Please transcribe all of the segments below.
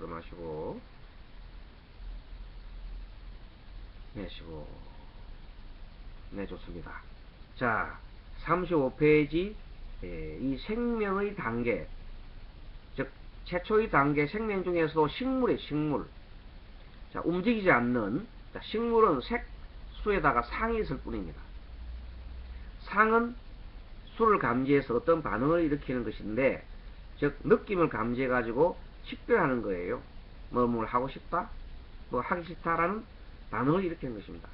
들어마시고 내쉬고. 네, 좋습니다. 자, 35페이지 이 생명의 단계, 즉 최초의 단계 생명 중에서 식물의 식물. 자, 움직이지 않는, 자, 식물은 색수에다가 상이 있을 뿐입니다. 상은 수를 감지해서 어떤 반응을 일으키는 것인데, 즉 느낌을 감지해 가지고 식별하는 거예요. 뭘 하고 싶다, 뭐 하기 싫다라는 반응을 일으키는 것입니다.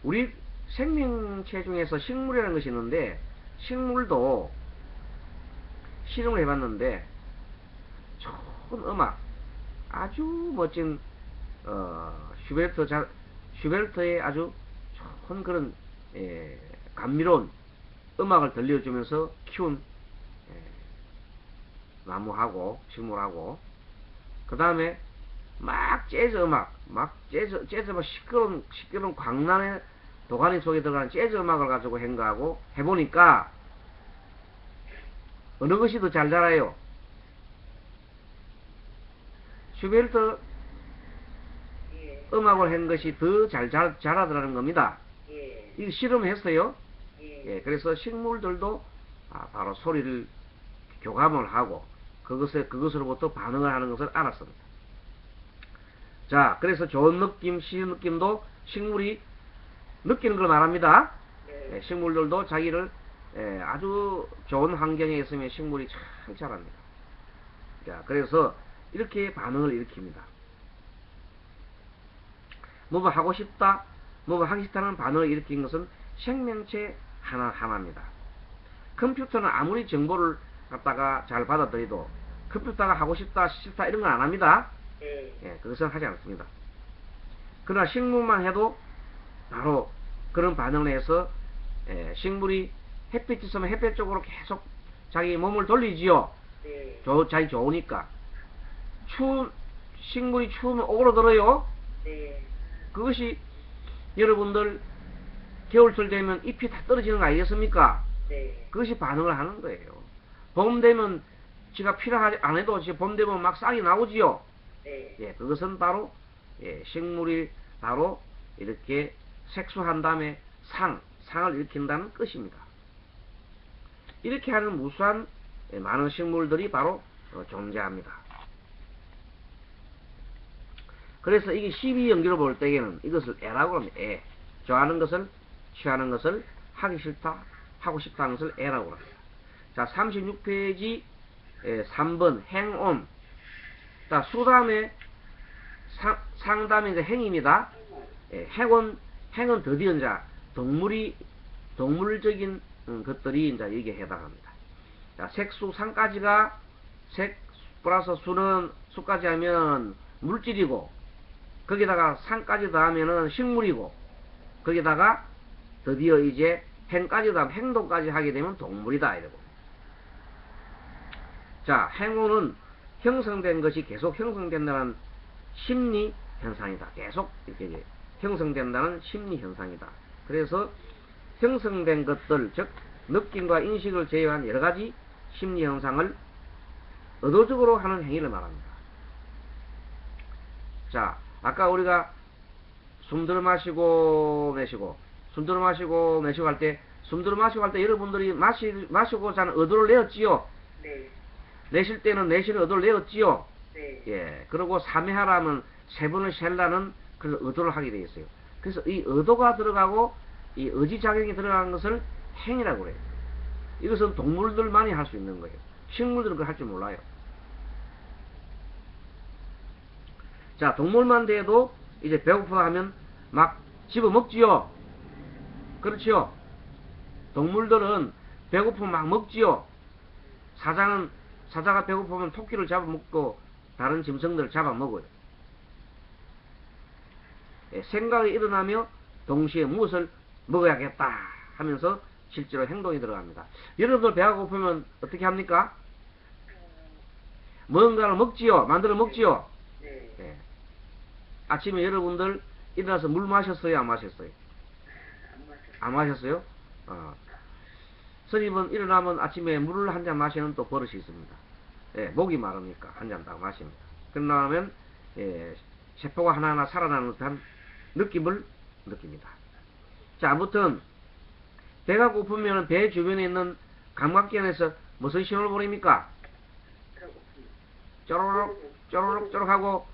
우리 생명체 중에서 식물이라는 것이 있는데, 식물도 실험을 해봤는데 좋은 음악, 아주 멋진 슈베르트의 아주 좋은 그런 감미로운 음악을 들려주면서 키운 나무하고 식물하고, 그 다음에 막 재즈 음악, 재즈 막 시끄러운 광란의 도가니 속에 들어가는 재즈 음악을 가지고 행가하고 해보니까 어느 것이 더 잘 자라요? 슈베르트 음악을 한 것이 더 잘 자라더라는 겁니다. 이거 실험했어요. 그래서 식물들도 바로 소리를 교감을 하고 그것으로부터 반응을 하는 것을 알았습니다. 자, 그래서 좋은 느낌, 싫은 느낌도 식물이 느끼는 걸 말합니다. 식물들도 자기를 아주 좋은 환경에 있으면 식물이 잘 자랍니다. 자, 그래서 이렇게 반응을 일으킵니다. 뭐가 하고 싶다, 뭐가 하기 싫다는 반응을 일으킨 것은 생명체 하나입니다. 컴퓨터는 아무리 정보를 갖다가 잘 받아들여도 컴퓨터가 하고 싶다, 싫다 이런 건 안 합니다. 그것은 하지 않습니다. 그러나 식물만 해도 바로 그런 반응을 해서 식물이 햇빛이 있으면 햇빛 쪽으로 계속 자기 몸을 돌리지요. 자기 좋으니까. 식물이 추우면 오그러들어요. 그것이 여러분들 겨울철 되면 잎이 다 떨어지는 거 아니겠습니까? 그것이 반응을 하는 거예요. 봄 되면 지가 필요하지 안 해도 봄 되면 막 싹이 나오지요. 그것은 바로 식물이 바로 이렇게 색수한 다음에 상을 일으킨다는 것입니다. 이렇게 하는 무수한 많은 식물들이 바로 존재합니다. 그래서 이게 12연기로 볼 때에는 이것을 애라고 합니다. 애. 좋아하는 것을, 취하는 것을, 하기 싫다, 하고 싶다는 것을 애라고 합니다. 자, 36페이지 3번 행온. 자, 수 다음에 상 다음에 이제 행입니다. 행은 드디어 이제 동물적인 것들이 이제 여기에 해당합니다. 자, 색수 상까지가 색 플러스 수까지 하면 물질이고, 거기다가 상까지 더하면은 식물이고, 거기다가 드디어 이제 행까지 더하면 행동까지 하게 되면 동물이다 이러고. 자, 행운은 형성된 것이 계속 형성된다는 심리 현상이다. 계속 이렇게 형성된다는 심리 현상이다. 그래서 형성된 것들, 즉 느낌과 인식을 제외한 여러 가지 심리 현상을 의도적으로 하는 행위를 말합니다. 자, 아까 우리가 숨 들어 마시고 내쉬고, 숨 들어 마시고 내쉬고 할 때, 숨 들어 마시고 할 때 여러분들이 마시고 자는 의도를 내었지요. 내쉴 때는 내쉬는 의도를 내었지요. 그리고 3회하라면 3번을 셀라는 그런 의도를 하게 되어 있어요. 그래서 이 의도가 들어가고 이 의지작용이 들어가는 것을 행위라고 그래요. 이것은 동물들만이 할 수 있는 거예요. 식물들은 그걸 할 줄 몰라요. 자, 동물만 돼도 이제 배고프다 하면 막 집어먹지요. 그렇지요. 동물들은 배고프면 막 먹지요. 사자가 배고프면 토끼를 잡아먹고 다른 짐승들을 잡아먹어요. 생각이 일어나며 동시에 무엇을 먹어야겠다 하면서 실제로 행동이 들어갑니다. 여러분들 배가 고프면 어떻게 합니까? 뭔가를 먹지요. 만들어 먹지요. 아침에 여러분들 일어나서 물 마셨어요? 안 마셨어요? 안 마셨어요? 스님은 일어나면 아침에 물을 한 잔 마시는 또 버릇이 있습니다. 목이 마르니까 한 잔 딱 마십니다. 그러면 세포가 하나하나 살아나는 듯한 느낌을 느낍니다. 자, 아무튼 배가 고프면 배 주변에 있는 감각기관에서 무슨 신호를 보냅니까? 쪼로록 쪼로록 쪼로록 하고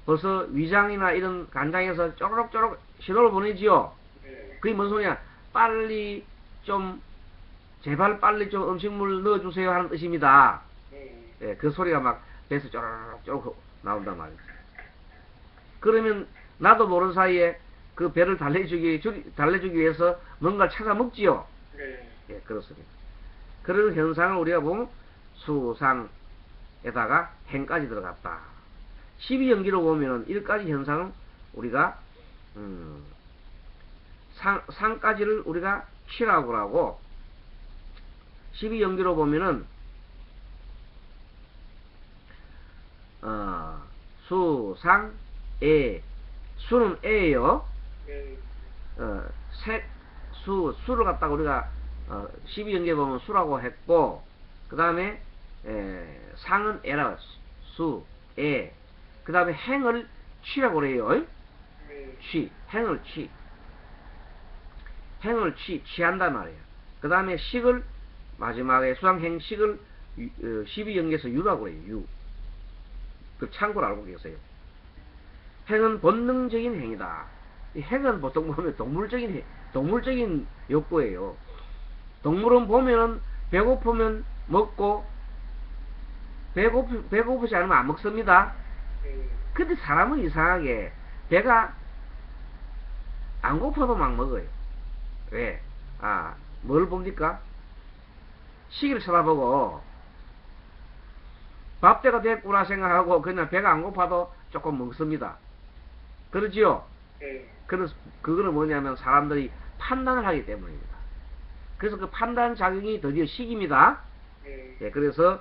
벌써 위장이나 이런 간장에서 쪼로록 쪼로록 신호를 보내지요. 그게 뭔 소리야? 빨리 좀 제발 빨리 좀 음식물 넣어주세요 하는 뜻입니다. 그 소리가 막 배에서 쪼로록 쪼로록 나온단 말이죠. 그러면 나도 모르는 사이에 그 배를 달래주기 위해서 뭔가를 찾아 먹지요. 그렇습니다. 그런 현상을 우리가 보면 수상에다가 행까지 들어갔다. 12연기로 보면 1까지 현상은 우리가 상까지를 우리가 취라고 하고 12연기로 보면은 수상 에 수는 에예요. 수를 갖다가 우리가 12연기에 보면 수라고 했고 그 다음에 상은 에라 수, 에 그 다음에 행을 취라고 그래요. 취, 행을 취한단 말이에요. 그 다음에 식을 마지막에 수상행식을 12연기에서 유라고 해요. 유. 그 참고로 알고 계세요. 행은 본능적인 행위다. 이 행은 보통 보면 동물적인 욕구예요. 동물은 보면은 배고프면 먹고 배고프지 않으면 안 먹습니다. 근데 사람은 이상하게 배가 안 고파도 막 먹어요. 왜? 뭘 봅니까? 시계를 쳐다보고 밥때가 됐구나 생각하고 그냥 배가 안 고파도 조금 먹습니다. 그러지요? 그거는 뭐냐면 사람들이 판단을 하기 때문입니다. 그래서 그 판단 작용이 드디어 식입니다. 그래서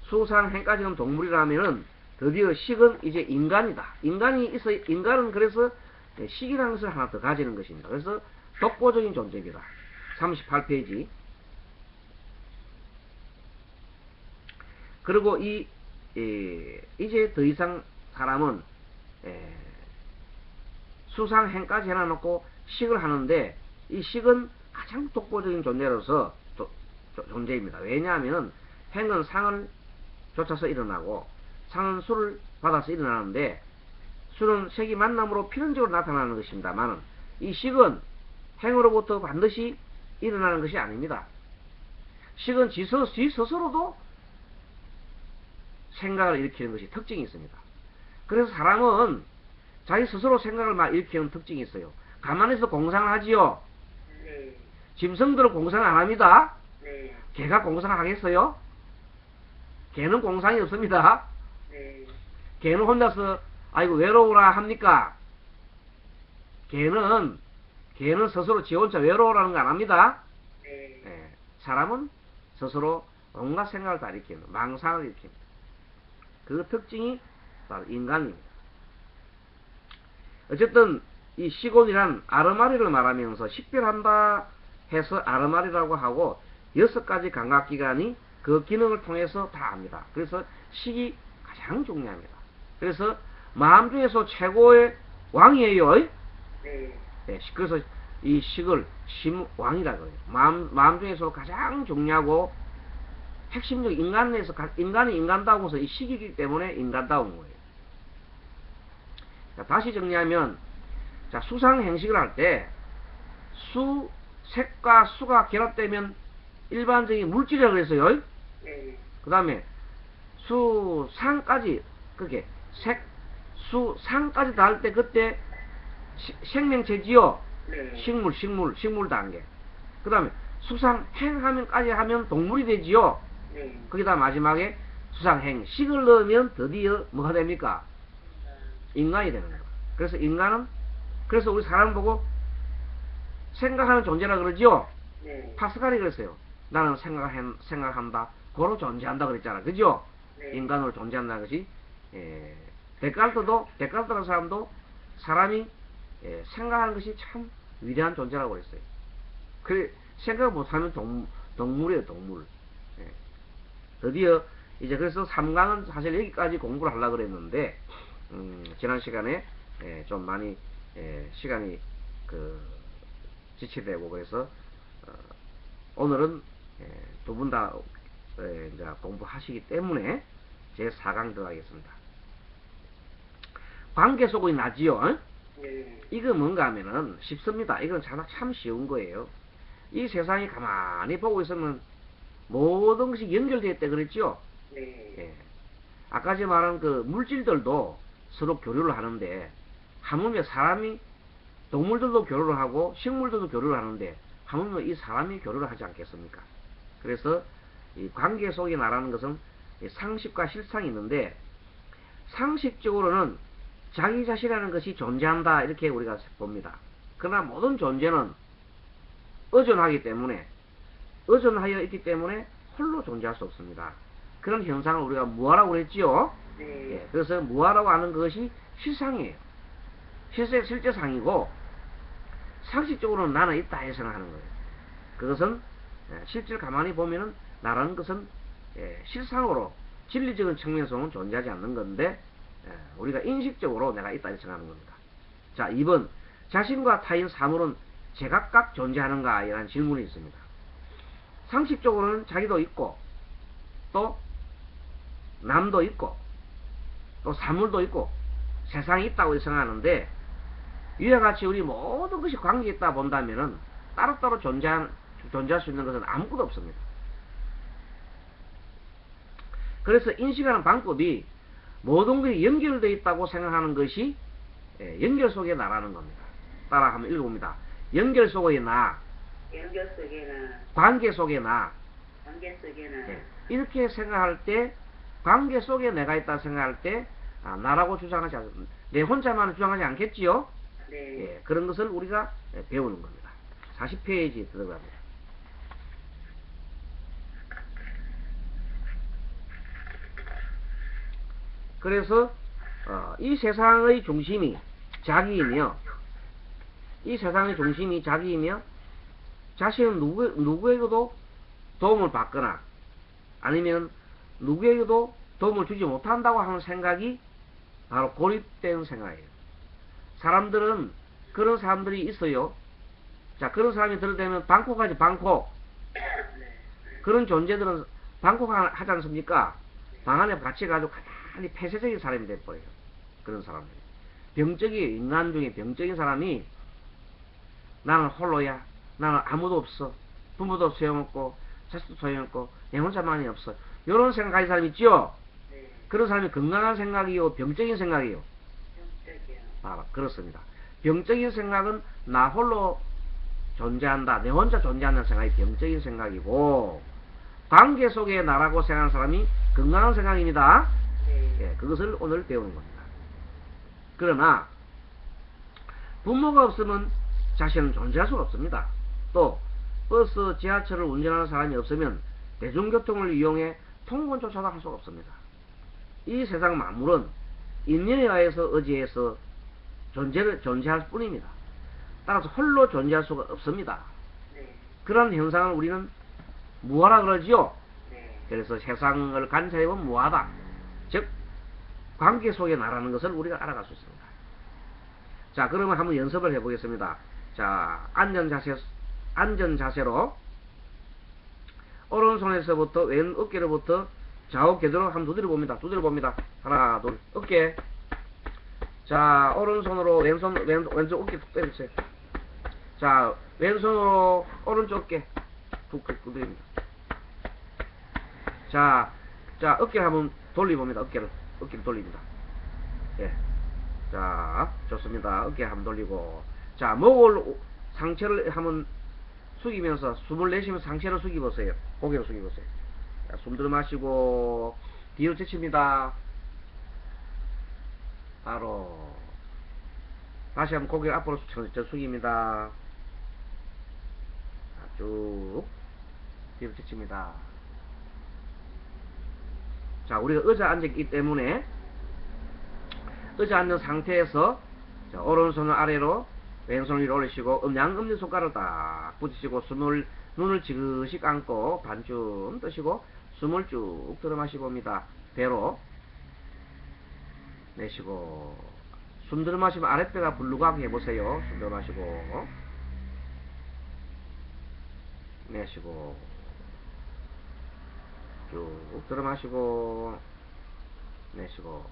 수상행까지는 동물이라면은 드디어 식은 이제 인간이다. 인간은 그래서 식이라는 것을 하나 더 가지는 것입니다. 그래서 독보적인 존재입니다. 38페이지. 그리고 이제 더 이상 사람은 수상행까지 해놔놓고 식을 하는데 이 식은 가장 독보적인 존재로서 존재입니다. 왜냐하면 행은 상을 쫓아서 일어나고 상은 수를 받아서 일어나는데 수는 색이 만남으로 필연적으로 나타나는 것입니다만 이 식은 행으로부터 반드시 일어나는 것이 아닙니다. 식은 지 스스로도 생각을 일으키는 것이 특징이 있습니다. 그래서 사람은 자기 스스로 생각을 막 일으키는 특징이 있어요. 가만히 있어 공상을 하지요. 짐승들은 공상을 안 합니다. 개가 공상을 하겠어요? 개는 공상이 없습니다. 개는 혼자서 아이고 외로우라 합니까? 개는 스스로 지 혼자 외로우라는 거 안 합니다. 사람은 스스로 온갖 생각을 다 일으키는 망상을 일으킵니다. 그 특징이 바로 인간입니다. 어쨌든 이 시곤이란 아르마리를 말하면서 식별한다 해서 아르마리라고 하고 6가지 감각기관이 그 기능을 통해서 다 압니다. 그래서 식이 가장 중요합니다. 그래서 마음 중에서 최고의 왕이에요. 그래서 이 식을 심왕이라고 해요. 마음 중에서 가장 중요하고 핵심적 인간이 인간다운 것은 이 식이기 때문에 인간다운 거예요. 자, 다시 정리하면 자, 수상행식을 할 때 색과 수가 결합되면 일반적인 물질이라고 했어요. 그 다음에 수상까지 그게 상까지 다 할 때 그때 생명체지요. 식물 단계. 그 다음에 수상행하면까지 하면 동물이 되지요. 거기다 마지막에 수상행식을 넣으면 드디어 뭐가 됩니까? 인간이 되는 거예요. 그래서 인간은 그래서 우리 사람 보고 생각하는 존재라 그러지요. 파스칼이 그랬어요. 나는 생각한다. 고로 존재한다 그랬잖아. 그죠? 인간으로 존재한다는 것이 데카르트라는 사람도 사람이 생각하는 것이 참 위대한 존재라고 그랬어요. 그래 생각 못하면 동물이에요. 동물. 드디어 이제 그래서 3강은 사실 여기까지 공부를 하려고 그랬는데, 지난 시간에, 좀 많이, 시간이, 지체되고, 그래서, 오늘은, 두 분 다, 이제 공부하시기 때문에, 제 4강 들어가겠습니다. 관계 속의 나지요? 이거 뭔가 하면은 쉽습니다. 이건 참 쉬운 거예요. 이 세상이 가만히 보고 있으면 모든 것이 연결되어 있다 그랬죠? 예. 아까 제 말한 그 물질들도 서로 교류를 하는데, 하물며 사람이, 동물들도 교류를 하고 식물들도 교류를 하는데, 하물며 이 사람이 교류를 하지 않겠습니까? 그래서 이 관계 속에 나라는 것은 상식과 실상이 있는데, 상식적으로는 자기 자신이라는 것이 존재한다 이렇게 우리가 봅니다. 그러나 모든 존재는 의존하기 때문에, 의존하여 있기 때문에 홀로 존재할 수 없습니다. 그런 현상을 우리가 무아라고 그랬지요. 예, 그래서 무아라고 하는 것이 실상이에요. 실제상이고, 상식적으로는 나는 있다 해 생각하는 거예요. 그것은 실제로 가만히 보면은 나라는 것은 실상으로 진리적인 측면에서는 존재하지 않는 건데, 우리가 인식적으로 내가 있다 생각하는 겁니다. 자, 2번. 자신과 타인 사물은 제각각 존재하는가? 이라는 질문이 있습니다. 상식적으로는 자기도 있고, 또 남도 있고, 또 사물도 있고, 세상이 있다고 생각하는데, 이와 같이 우리 모든 것이 관계에 있다 본다면은 따로따로 존재할 수 있는 것은 아무것도 없습니다. 그래서 인식하는 방법이 모든 것이 연결되어 있다고 생각하는 것이 연결 속의 나라는 겁니다. 따라 한번 읽어봅니다. 연결 속의 나, 관계 속의 나, 이렇게 생각할 때, 관계 속에 내가 있다 생각할 때, 나라고 주장하지 않습니다. 내 혼자만 주장하지 않겠지요? 예, 그런 것을 우리가 배우는 겁니다. 40페이지 들어갑니다. 그래서 이 세상의 중심이 자기이며, 이 세상의 중심이 자기이며, 자신은 누구에게도 도움을 받거나 아니면 누구에게도 도움을 주지 못한다고 하는 생각이 바로 고립된 생각이에요. 사람들은 그런 사람들이 있어요. 자, 그런 사람이 들어대면 방콕하지, 방콕. 그런 존재들은 방콕 하지 않습니까? 방 안에 갇혀가지고 가만히 폐쇄적인 사람이 돼버려요. 그런 사람들이. 병적인, 인간 중에 병적인 사람이 나는 홀로야. 나는 아무도 없어. 부모도 소용없고, 자식도 소용없고, 내 혼자만이 없어. 이런 생각 가진 사람 있죠? 그런 사람이 건강한 생각이요, 병적인 생각이요? 그렇습니다. 병적인 생각은 나 홀로 존재한다, 내 혼자 존재한다는 생각이 병적인 생각이고, 관계 속에 나라고 생각하는 사람이 건강한 생각입니다. 예, 그것을 오늘 배우는 겁니다. 그러나 부모가 없으면 자신은 존재할 수가 없습니다. 또 버스, 지하철을 운전하는 사람이 없으면 대중교통을 이용해 통근조차도 할 수가 없습니다. 이 세상 만물은 인연에 의해서 의지해서 존재할 뿐입니다. 따라서 홀로 존재할 수가 없습니다. 그런 현상을 우리는 무아라 그러지요. 그래서 세상을 관찰해보면 무아다. 즉 관계 속에 나라는 것을 우리가 알아갈 수 있습니다. 자, 그러면 한번 연습을 해보겠습니다. 자, 안전자세로 오른손에서부터 왼 어깨로부터 좌우 궤도로 한번 두드려 봅니다. 하나, 둘, 어깨. 자, 오른손으로 왼쪽 어깨 툭 때려주세요. 자, 왼손으로 오른쪽 어깨 툭 두드립니다. 자, 어깨를 한번 돌려봅니다. 어깨를 돌립니다. 예. 자, 좋습니다. 어깨 한번 돌리고. 자, 목을, 상체를 한번 숙이면서 숨을 내쉬면서 상체를 숙여보세요. 고개를 숙여보세요. 자, 숨 들어 마시고, 뒤로 제칩니다. 바로. 다시 한번 고개를 앞으로 숙입니다. 자, 쭉. 뒤로 제칩니다. 자, 우리가 의자 앉았기 때문에 의자 앉은 상태에서 자, 오른손을 아래로 왼손을 위로 올리시고 양엄지 손가락을 딱 붙이시고 눈을 지그시 감고 반쯤 뜨시고 숨을 쭉 들어 마시봅니다. 배로 내쉬고, 숨 들어 마시면 아랫배가 불룩하게 해보세요. 숨 들어 마시고 내쉬고, 쭉 들어 마시고 내쉬고.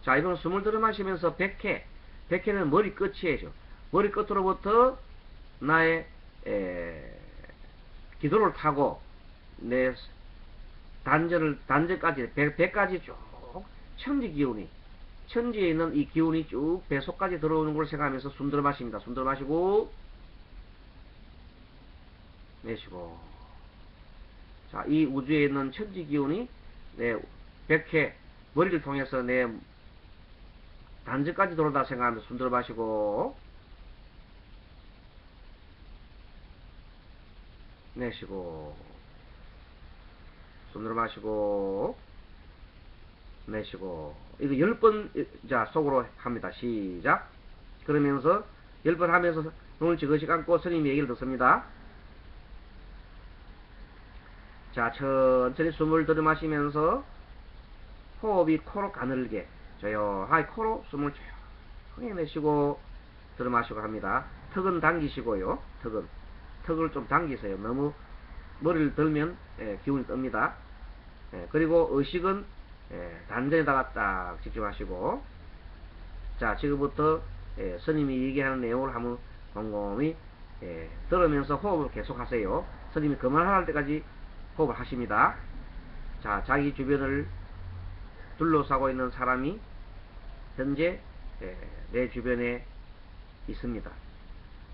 자, 이번 숨을 들어 마시면서 백회는 머리 끝이에요. 머리 끝으로부터 나의 기도를 타고 내 단전까지 배까지 쭉 천지 기운이, 천지에 있는 이 기운이 쭉 배 속까지 들어오는 걸 생각하면서 숨 들어 마십니다. 숨 들어 마시고 내쉬고. 자, 이 우주에 있는 천지 기운이 내 백회 머리를 통해서 내 단전까지 들어온다 생각하면서 숨 들어 마시고 내쉬고. 숨 들어 마시고 내쉬고. 이거 10번 자 속으로 합니다. 시작. 그러면서 10번 하면서 눈을 지그시 감고 스님이 얘기를 듣습니다. 자, 천천히 숨을 들여 마시면서 호흡이 코로 가늘게 조용하게 코로 숨을 조용히 내쉬고 들어 마시고 합니다. 턱은 당기시고요. 턱을 좀 당기세요. 너무 머리를 들면 기운이 뜹니다. 그리고 의식은 단전에다가 딱 집중하시고. 자, 지금부터 스님이 얘기하는 내용을 한번 곰곰이 들으면서 호흡을 계속하세요. 스님이 그만할 때까지 호흡을 하십니다. 자, 자기 주변을 둘러싸고 있는 사람이 현재 내 주변에 있습니다.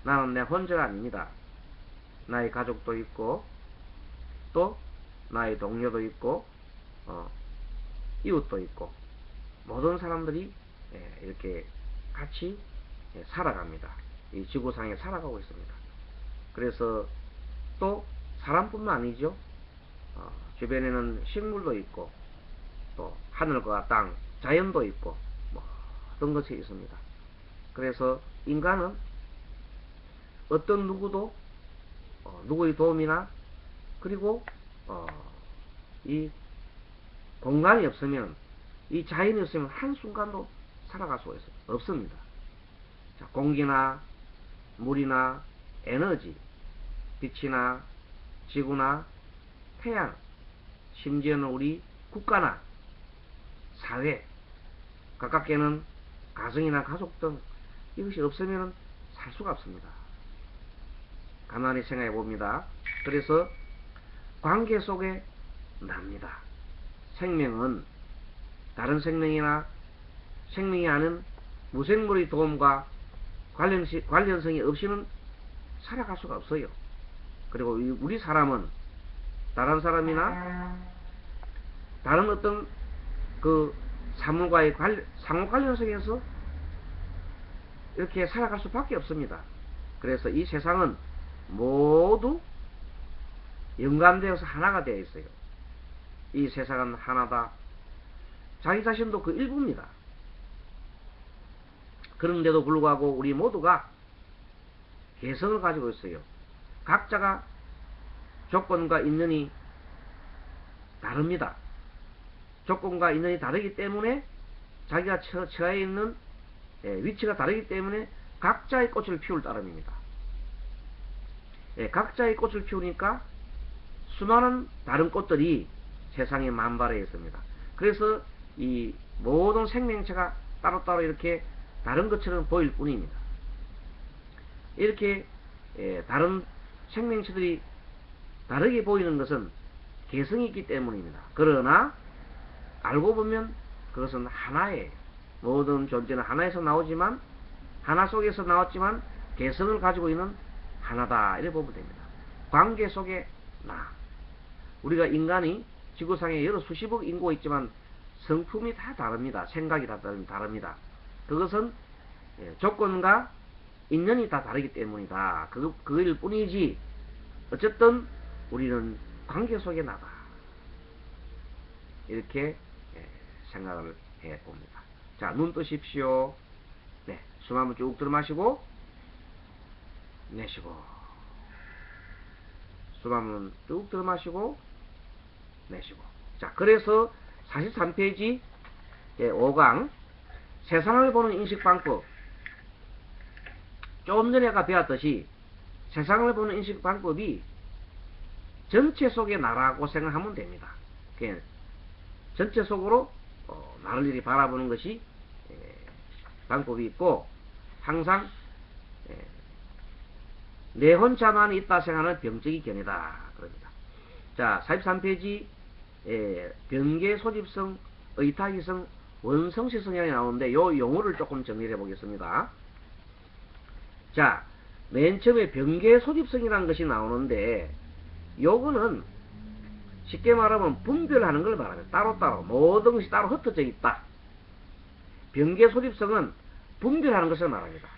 나는 내 혼자가 아닙니다. 나의 가족도 있고 또 나의 동료도 있고 이웃도 있고 모든 사람들이 이렇게 같이 살아갑니다. 이 지구상에 살아가고 있습니다. 그래서 또 사람뿐만 아니죠. 주변에는 식물도 있고 또 하늘과 땅, 자연도 있고 모든 것이 있습니다. 그래서 인간은 어떤 누구도 누구의 도움이나 그리고 이 공간이 없으면, 이 자연이 없으면 한순간도 살아갈 수가 없습니다. 자, 공기나 물이나 에너지, 빛이나 지구나 태양, 심지어는 우리 국가나 사회, 가깝게는 가정이나 가족 등 이것이 없으면 살 수가 없습니다. 가만히 생각해 봅니다. 그래서 관계 속에 납니다. 생명은 다른 생명이나 생명이 아닌 무생물의 도움과 관련성이 없이는 살아갈 수가 없어요. 그리고 우리 사람은 다른 사람이나 다른 어떤 그 사물과의 상호 관련성에서 이렇게 살아갈 수밖에 없습니다. 그래서 이 세상은 모두 연관되어서 하나가 되어 있어요. 이 세상은 하나다. 자기 자신도 그 일부입니다. 그런데도 불구하고 우리 모두가 개성을 가지고 있어요. 각자가 조건과 인연이 다릅니다. 조건과 인연이 다르기 때문에 자기가 처해 있는 위치가 다르기 때문에 각자의 꽃을 피울 따름입니다. 각자의 꽃을 피우니까 수많은 다른 꽃들이 세상에 만발해 있습니다. 그래서 이 모든 생명체가 따로따로 이렇게 다른 것처럼 보일 뿐입니다. 이렇게 다른 생명체들이 다르게 보이는 것은 개성이 있기 때문입니다. 그러나 알고 보면 그것은 하나의, 모든 존재는 하나에서 나오지만, 하나 속에서 나왔지만 개성을 가지고 있는 하나다, 이렇게 보면 됩니다. 관계 속에 나. 우리가 인간이 지구상에 여러 수십억 인구가 있지만 성품이 다 다릅니다. 생각이 다 다릅니다. 그것은 조건과 인연이 다 다르기 때문이다. 그일 뿐이지 어쨌든 우리는 관계 속에 나다. 이렇게 생각을 해봅니다. 자, 눈 뜨십시오. 네, 숨 한번 쭉 들어 마시고 내쉬고, 숨 한번 쭉 들어 마시고 내쉬고. 자, 그래서 43페이지 5강 세상을 보는 인식방법. 조금 전에 아까 배웠듯이 세상을 보는 인식방법이 전체 속의 나라고 생각하면 됩니다. 전체 속으로 나를 이리 바라보는 것이 방법이 있고, 항상 내 혼자만 있다 생각하는 병적인 견해다 그럽니다. 자, 43페이지 변계 소집성, 의타기성, 원성시 성향이 나오는데 요 용어를 조금 정리해 보겠습니다. 자, 맨 처음에 변계 소집성이라는 것이 나오는데, 요거는 쉽게 말하면 분별하는 걸 말합니다. 따로따로 모든 것이 따로 흩어져 있다. 변계 소집성은 분별하는 것을 말합니다.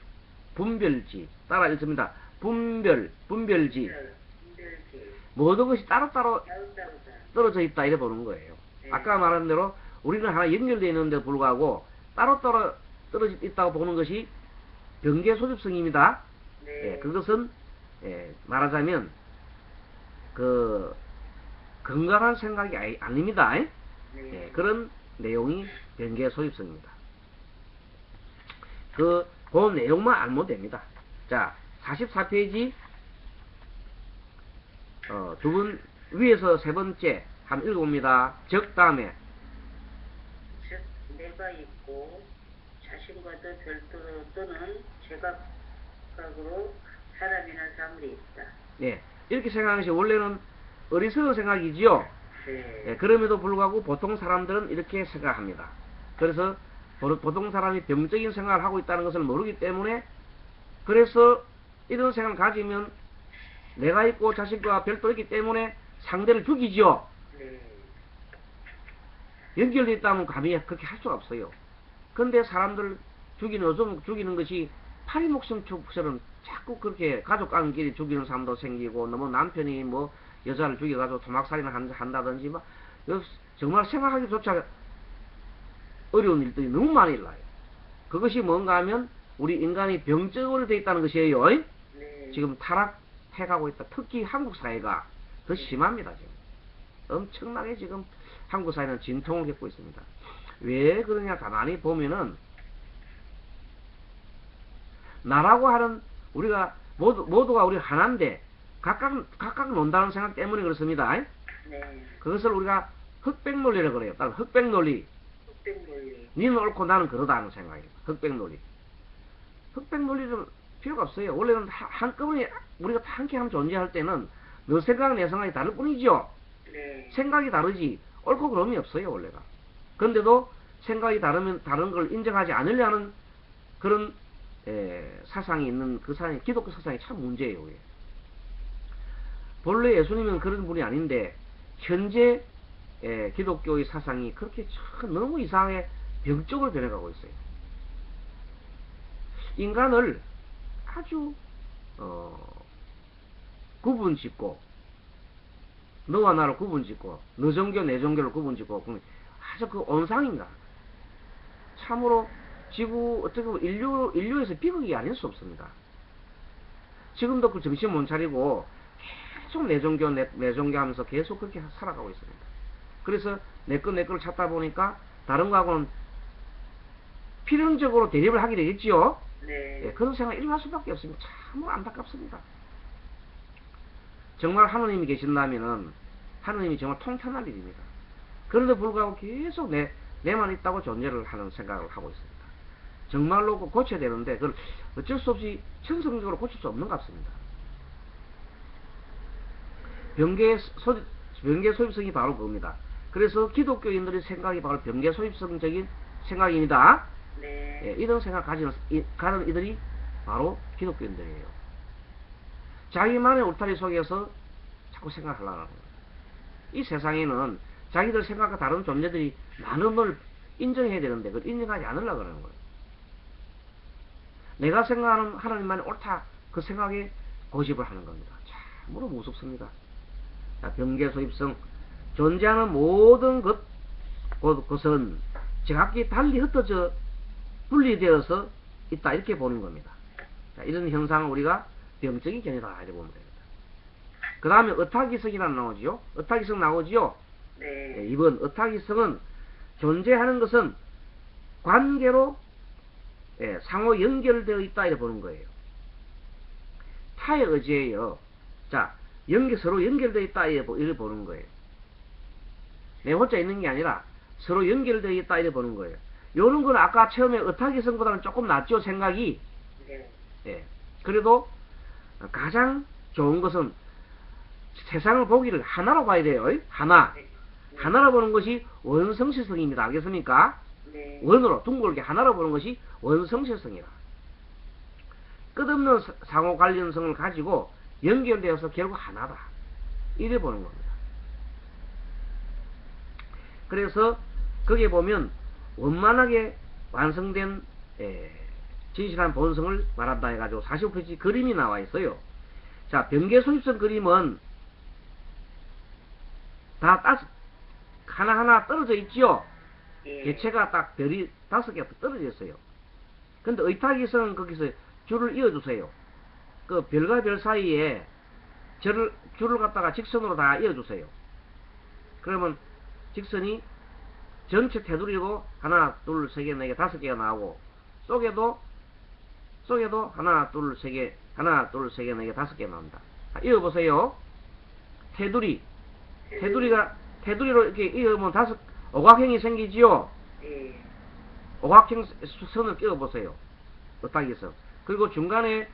분별지, 따라 읽습니다. 분별지. 모든 것이 따로따로 떨어져 있다 이래 보는 거예요. 아까 말한 대로 우리는 하나 연결되어 있는데 불구하고 따로따로 떨어져 있다고 보는 것이 변계 소집성입니다. 그것은 말하자면 그 건강한 생각이 아닙니다. 그런 내용이 변계 소집성입니다. 그 내용만 알면 됩니다. 자, 44페이지 두 번 위에서 세 번째 한번 읽어봅니다. 즉 다음에 즉 내가 있고 자신과도 별도로 또는 제각각으로 사람이나 사물이 있다. 네, 이렇게 생각하는 것이 원래는 어리석은 생각이지요. 그럼에도 불구하고 보통 사람들은 이렇게 생각합니다. 그래서 보통 사람이 병적인 생각을 하고 있다는 것을 모르기 때문에, 그래서 이런 생각을 가지면 내가 있고 자신과 별도로 있기 때문에 상대를 죽이지요. 연결되어 있다면 감히 그렇게 할 수가 없어요. 근데 사람들 죽이는 것이 파리 목숨처럼 자꾸 그렇게 가족관계끼리 죽이는 사람도 생기고, 너무 남편이 뭐 여자를 죽여가지고 토막살인을 한다든지 막 정말 생각하기조차 어려운 일들이 너무 많이 일어나요. 그것이 뭔가 하면 우리 인간이 병적으로 되어 있다는 것이에요. 지금 타락해가고 있다. 특히 한국 사회가 더 심합니다. 지금 엄청나게 지금 한국 사회는 진통을 겪고 있습니다. 왜 그러냐 가만히 보면은, 나라고 하는 우리가 모두가 우리 하나인데 각각 논다는 생각 때문에 그렇습니다. 그것을 우리가 흑백논리라고 그래요. 따로 흑백논리. 니는 옳고 나는 그러다 하는 생각이에요. 흑백논리. 흑백논리는 필요가 없어요. 원래는 한꺼번에 우리가 함께 하면 존재할 때는 너 생각 내 생각이 다를 뿐이죠. 생각이 다르지 옳고 그름이 없어요 원래가. 그런데도 생각이 다른 걸 인정하지 않으려는 그런 사상이 있는 그 사람이 기독교 사상이 참 문제예요. 본래 예수님은 그런 분이 아닌데 현재 기독교의 사상이 그렇게 참 너무 이상하게 병적으로 변해가고 있어요. 인간을 아주 구분짓고, 너와 나를 구분짓고, 너 종교 내 종교를 구분짓고, 아주 그 온상인가. 참으로 지구 어떻게 보면 인류에서 비극이 아닐 수 없습니다. 지금도 그 정신 못 차리고 계속 내 종교 하면서 계속 그렇게 살아가고 있습니다. 그래서 내 거를 찾다 보니까 다른 거하고는 필연적으로 대립을 하게 되겠지요. 그런 생각이 일어날 수밖에 없습니다. 참으로 안타깝습니다. 정말 하느님이 계신다면은 하느님이 정말 통탄할 일입니다. 그런데 불구하고 계속 내만 있다고 존재를 하는 생각을 하고 있습니다. 정말로 고쳐야 되는데 그걸 어쩔 수 없이 천성적으로 고칠 수 없는 것 같습니다. 병계 소입성이 바로 그겁니다. 그래서 기독교인들의 생각이 바로 병계 소입성적인 생각입니다. 이런 생각 가진 이들이 바로 기독교인들이에요. 자기만의 울타리 속에서 자꾸 생각하려고 합니다. 이 세상에는 자기들 생각과 다른 존재들이 많은 걸 인정해야 되는데 그걸 인정하지 않으려고 하는 거예요. 내가 생각하는 하나님만이 옳다 그 생각에 고집을 하는 겁니다. 참으로 무섭습니다. 자, 병계소입성, 존재하는 모든 것은 제각기 달리 흩어져 분리되어서 있다 이렇게 보는 겁니다. 자, 이런 현상을 우리가 병적인 견해다 이렇게 보면 됩니다. 그 다음에 의타기성이라는 나오지요. 의타기성 나오지요. 네. 2번 의탁이성은 존재하는 것은 관계로 상호 연결되어 있다 이렇게 보는 거예요. 타의 의지예요. 자, 서로 연결되어 있다 이렇게 보는 거예요. 내 혼자 있는 게 아니라 서로 연결되어 있다 이렇게 보는 거예요. 요런 건 아까 처음에 의탁이성보다는 조금 낫죠, 생각이. 네. 예. 그래도 가장 좋은 것은 세상을 보기를 하나로 봐야 돼요. 하나. 네. 하나로 보는 것이 원성실성입니다. 알겠습니까? 네. 원으로, 둥글게 하나로 보는 것이 원성실성이다. 끝없는 상호 관련성을 가지고 연결되어서 결국 하나다. 이래 보는 겁니다. 그래서 거기에 보면 원만하게 완성된 진실한 본성을 말한다 해가지고 45페이지 그림이 나와 있어요. 자, 병계소입성 그림은 다 하나하나 떨어져 있지요. 예. 개체가 딱 별이 5개가 떨어져 있어요. 근데 의탁이성은 거기서 줄을 이어주세요. 그 별과 별 사이에 줄을 갖다가 직선으로 다 이어주세요. 그러면 직선이 전체 테두리로 하나, 둘, 세 개, 네 개, 5개가 나오고 속에도 하나, 둘, 세 개, 네 개, 5개 나옵니다. 이어보세요. 테두리로 이렇게 이어보면 오각형이 생기지요. 예. 오각형 선을 끼워보세요. 의탁이성. 그리고 중간에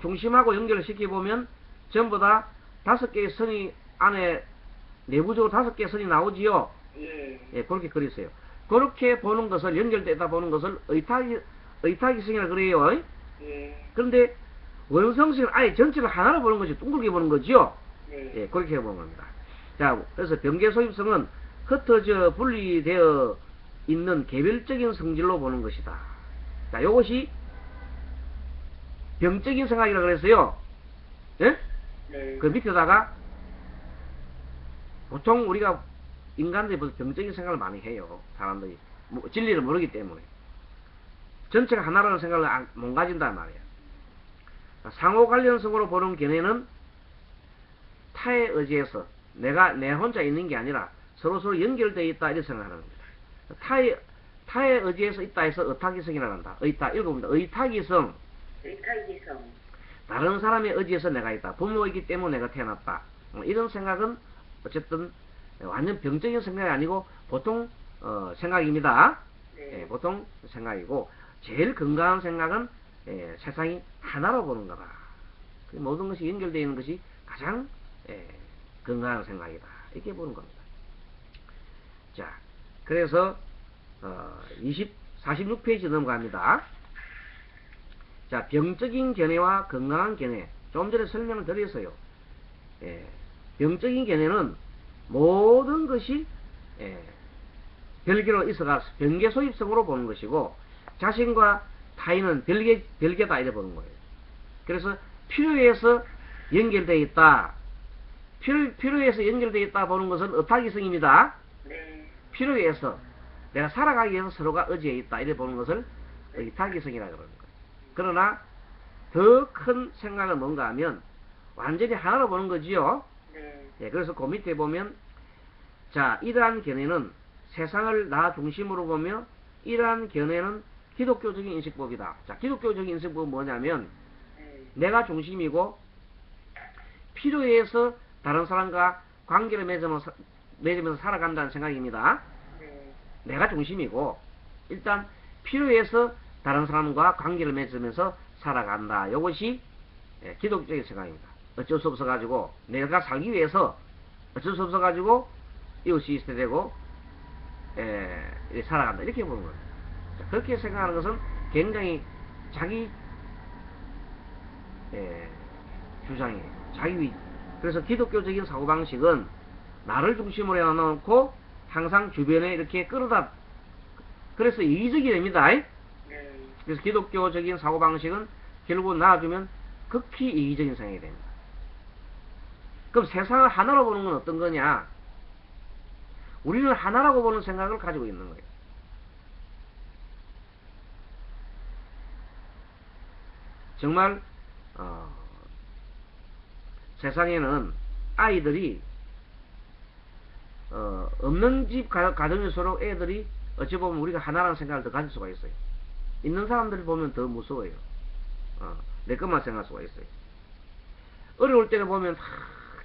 중심하고 연결을 시켜보면 전부 다 5개의 선이 안에 내부적으로 5개의 선이 나오지요. 예. 그렇게 그리세요. 그렇게 보는 것을 연결되다 보는 것을 의탁이성이라 그래요. 예. 그런데 원성성은 아예 전체를 하나로 보는 것이 둥글게 보는 거지요. 네. 그렇게 해보는 겁니다. 자, 그래서 병계소입성은 흩어져 분리되어 있는 개별적인 성질로 보는 것이다. 자, 이것이 병적인 생각이라 그랬어요. 예? 네. 그 밑에다가 보통 우리가 인간들이 벌써 병적인 생각을 많이 해요. 사람들이 진리를 모르기 때문에 전체가 하나라는 생각을 못 가진단 말이에요. 상호 관련성으로 보는 견해는 타의 의지에서 내 혼자 있는 게 아니라 서로 연결되어 있다 이렇게 생각하는 겁니다. 타의 의지에서 있다 해서 의탁이성이라고 한다. 읽어봅니다. 의탁이성. 다른 사람의 의지에서 내가 있다. 부모이기 때문에 내가 태어났다. 이런 생각은 어쨌든 완전 병적인 생각이 아니고 보통 생각입니다. 네. 보통 생각이고 제일 건강한 생각은 세상이 하나로 보는 거다. 모든 것이 연결되어 있는 것이 가장 건강한 생각이다. 이렇게 보는 겁니다. 자, 그래서 46페이지 넘어갑니다. 자, 병적인 견해와 건강한 견해. 좀 전에 설명을 드렸어요. 병적인 견해는 모든 것이 별개로 있어가 병계소입성으로 보는 것이고 자신과 타인은 별개다 이래 보는 거예요. 그래서 필요에서 연결되어 있다. 필요에서 연결되어 있다 보는 것은 의탁이성입니다. 네. 필요에서 내가 살아가기 위해서 서로가 의지해 있다 이래 보는 것을 의탁이성이라 그러는 거예요. 그러나 더 큰 생각은 뭔가 하면 완전히 하나로 보는 거지요. 네. 그래서 그 밑에 보면 자, 이러한 견해는 세상을 나 중심으로 보며 이러한 견해는 기독교적인 인식법이다. 자, 기독교적인 인식법은 뭐냐면 네. 내가 중심이고 필요에 의해서 다른 사람과 관계를 맺으면서 살아간다는 생각입니다. 네. 내가 중심이고 일단 필요에 의해서 다른 사람과 관계를 맺으면서 살아간다. 이것이 기독교적인 생각입니다. 어쩔 수 없어 가지고 내가 살기 위해서 어쩔 수 없어 가지고 이웃이 있어야 되고 살아간다. 이렇게 보는 거예요. 그렇게 생각하는 것은 굉장히 자기 주장이에요. 자기 그래서 기독교적인 사고방식은 나를 중심으로 해놓고 항상 주변에 이렇게 끌어다 그래서 이기적이 됩니다. 네. 그래서 기독교적인 사고방식은 결국 나아주면 극히 이기적인 생각이 됩니다. 그럼 세상을 하나로 보는 건 어떤 거냐? 우리는 하나라고 보는 생각을 가지고 있는 거예요. 정말 세상에는 아이들이 없는 집 가정일수록 애들이 어찌 보면 우리가 하나라는 생각을 더 가질 수가 있어요. 있는 사람들을 보면 더 무서워요. 내 것만 생각할 수가 있어요. 어려울 때는 보면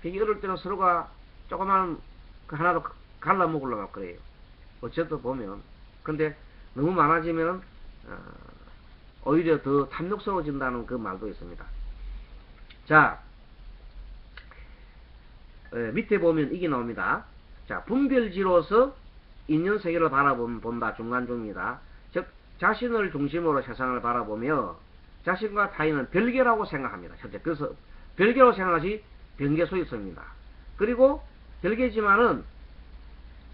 되게 어려울 때는 서로가 조그만 그 하나도 갈라 먹으려고 막 그래요. 어쨌든 보면. 근데 너무 많아지면 오히려 더 탐욕스러워진다는 그 말도 있습니다. 자, 밑에 보면 이게 나옵니다. 자, 분별지로서 인연세계를 바라본다 중간중입니다. 즉 자신을 중심으로 세상을 바라보며 자신과 타인은 별개라고 생각합니다. 첫째, 그래서 별개라고 생각하지 변개소입성입니다. 그리고 별개지만은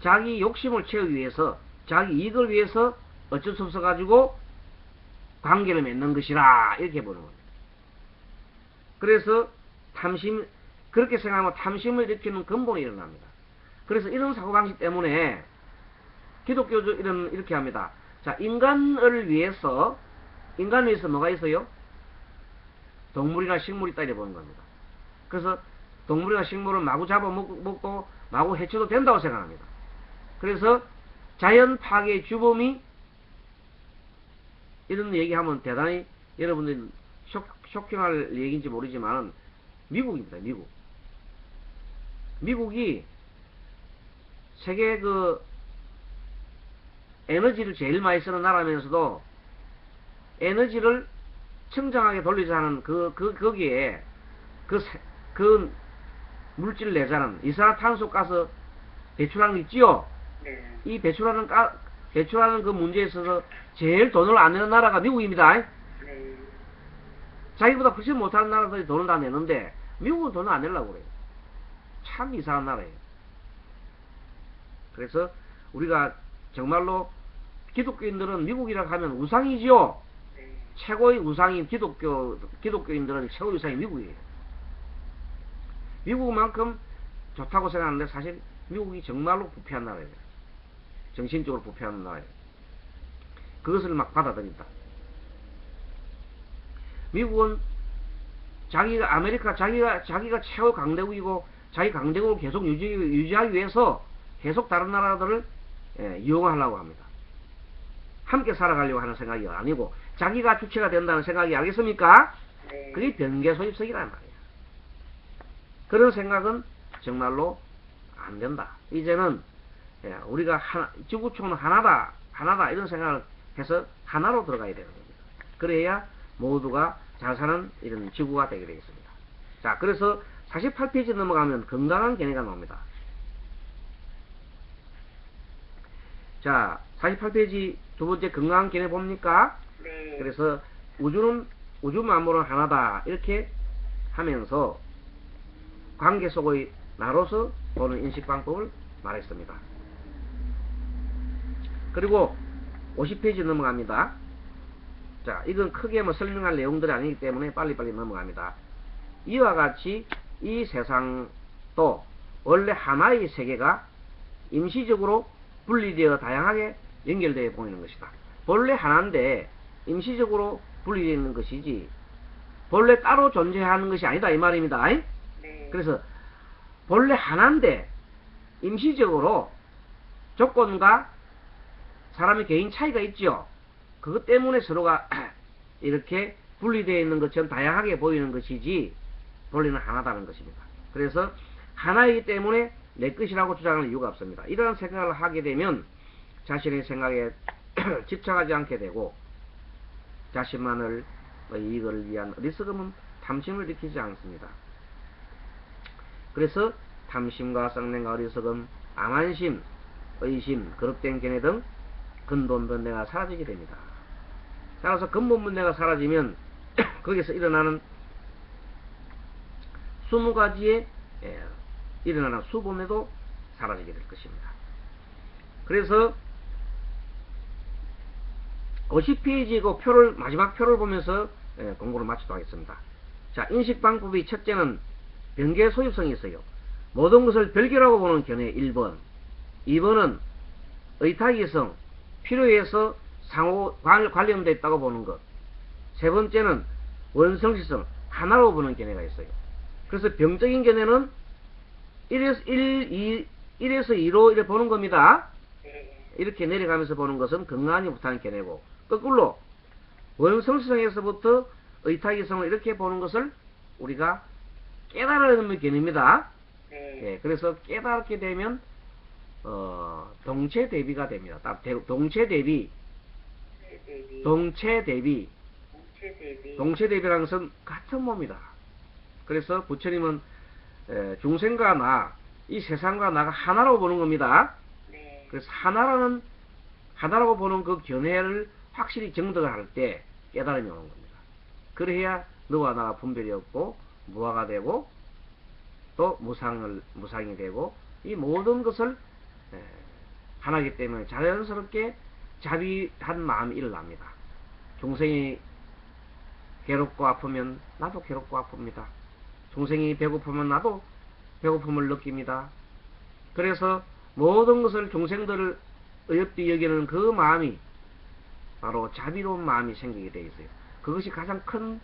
자기 욕심을 채우기 위해서 자기 이익을 위해서 어쩔 수 없어 가지고 관계를 맺는 것이라 이렇게 보는 겁니다. 그래서 탐심, 그렇게 생각하면 탐심을 일으키는 근본이 일어납니다. 그래서 이런 사고방식 때문에 기독교적 이렇게 합니다. 자, 인간을 위해서 뭐가 있어요? 동물이나 식물이 있다 이렇게 보는 겁니다. 그래서 동물이나 식물은 마구 잡아먹고 마구 해쳐도 된다고 생각합니다. 그래서 자연 파괴 주범이 이런 얘기하면 대단히 여러분들이 쇼킹할 얘기인지 모르지만 미국입니다. 미국이 세계 그 에너지를 제일 많이 쓰는 나라면서도 에너지를 청정하게 돌리자 하는 거기에 그 물질을 내자는 이산화탄소가스 배출하는 게 있지요. 네. 이 배출하는 그 문제에 있어서 제일 돈을 안 내는 나라가 미국입니다. 네. 자기보다 훨씬 못하는 나라들이 돈을 다 내는데 미국은 돈을 안 내려고 그래요. 참 이상한 나라예요. 그래서 우리가 정말로 기독교인들은 미국이라고 하면 우상이지요. 네. 최고의 우상인 기독교인들은 최고의 우상이 미국이에요. 미국만큼 좋다고 생각하는데 사실 미국이 정말로 부패한 나라예요. 정신적으로 부패한 나라예요. 그것을 막 받아들인다. 미국은 자기가 최고 강대국이고 자기 강대국을 계속 유지하기 위해서 계속 다른 나라들을 이용하려고 합니다. 함께 살아가려고 하는 생각이 아니고 자기가 주체가 된다는 생각이 알겠습니까? 네. 그게 변개소입성이란 말이에요. 그런 생각은 정말로 안 된다. 이제는 우리가 지구촌은 하나다 이런 생각을 해서 하나로 들어가야 되는 겁니다. 그래야 모두가 잘 사는 이런 지구가 되게 되겠습니다. 자, 그래서 48페이지 넘어가면 건강한 견해가 나옵니다. 자, 48페이지 두 번째 건강한 견해 봅니까? 네. 그래서 우주 만물은 하나다 이렇게 하면서 관계 속의 나로서 보는 인식 방법을 말했습니다. 그리고 50페이지 넘어갑니다. 자, 이건 크게 뭐 설명할 내용들이 아니기 때문에 빨리빨리 넘어갑니다. 이와 같이 이 세상도 원래 하나의 세계가 임시적으로 분리되어 다양하게 연결되어 보이는 것이다. 본래 하나인데 임시적으로 분리되어 있는 것이지 본래 따로 존재하는 것이 아니다 이 말입니다. 네. 그래서 본래 하나인데 임시적으로 조건과 사람의 개인 차이가 있죠. 그것 때문에 서로가 이렇게 분리되어 있는 것처럼 다양하게 보이는 것이지 본래는 하나다는 것입니다. 그래서 하나이기 때문에 내 것이라고 주장하는 이유가 없습니다. 이런 생각을 하게 되면 자신의 생각에 집착하지 않게 되고 자신만의 이익을 위한 어리석음은 탐심을 일으키지 않습니다. 그래서 탐심과 썩냄과 어리석음, 암한심, 의심, 거룩된 견해 등 근본 번뇌가 사라지게 됩니다. 따라서 근본 번뇌가 사라지면 거기서 일어나는 20가지의 일어나는 수범에도 사라지게 될 것입니다. 그래서 50페이지 그 마지막 표를 보면서 공부를 마치도록 하겠습니다. 자, 인식 방법이 첫째는 변개 소유성이 있어요. 모든 것을 별개라고 보는 견해 1번. 2번은 의탁이성, 필요해서 상호 관련되어 있다고 보는 것. 세 번째는 원성시성, 하나로 보는 견해가 있어요. 그래서 병적인 견해는 1 1에서 2로 이렇게 보는 겁니다. 네. 이렇게 내려가면서 보는 것은 건강이 못하는 견해고, 거꾸로 원성시성에서부터 의타기성을 이렇게 보는 것을 우리가 깨달으는 견해입니다. 네. 예, 그래서 깨닫게 되면 동체 대비가 됩니다. 동체 대비, 대비. 동체 대비, 동체 대비. 동체 대비라는 것은 같은 몸이다. 그래서 부처님은 중생과 나, 이 세상과 나가 하나라고 보는 겁니다. 네. 그래서 하나라고 보는 그 견해를 확실히 정득을 할 때 깨달음이 오는 겁니다. 그래야 너와 나가 분별이 없고 무아가 되고 또 무상이 되고, 이 모든 것을 하나이기 때문에 자연스럽게 자비한 마음이 일어납니다. 중생이 괴롭고 아프면 나도 괴롭고 아픕니다. 중생이 배고프면 나도 배고픔을 느낍니다. 그래서 모든 것을 중생들을 어렵게 여기는 그 마음이 바로 자비로운 마음이 생기게 되어 있어요. 그것이 가장 큰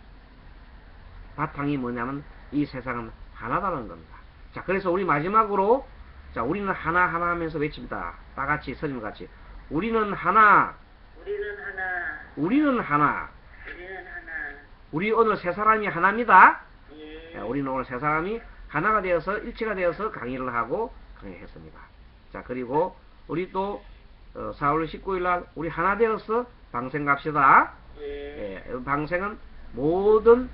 바탕이 뭐냐면 이 세상은 하나다는 겁니다. 자, 그래서 우리 마지막으로, 자, 우리는 하나 하면서 외칩니다. 다 같이, 스님같이. 우리는 하나. 우리는 하나. 우리는 하나. 우리는 하나. 우리 오늘 세 사람이 하나입니다. 예. 자, 우리는 오늘 세 사람이 하나가 되어서, 일체가 되어서 강의를 하고 강의했습니다. 자, 그리고 우리 또 4월 19일 날 우리 하나 되어서 방생 갑시다. 예. 방생은 모든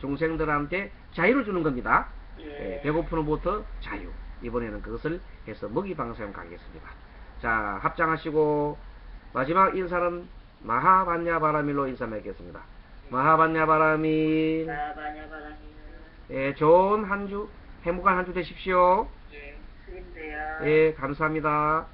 중생들한테 자유를 주는 겁니다. 예. 배고픈 후부터 자유. 이번에는 그것을 해서 먹이 방생 가겠습니다. 자, 합장하시고 마지막 인사는 마하반야바라밀로 인사 맺겠습니다. 마하반야바라밀. 바냐바라니. 좋은 한 주, 행복한 한 주 되십시오. 예. 스님도요. 예, 감사합니다.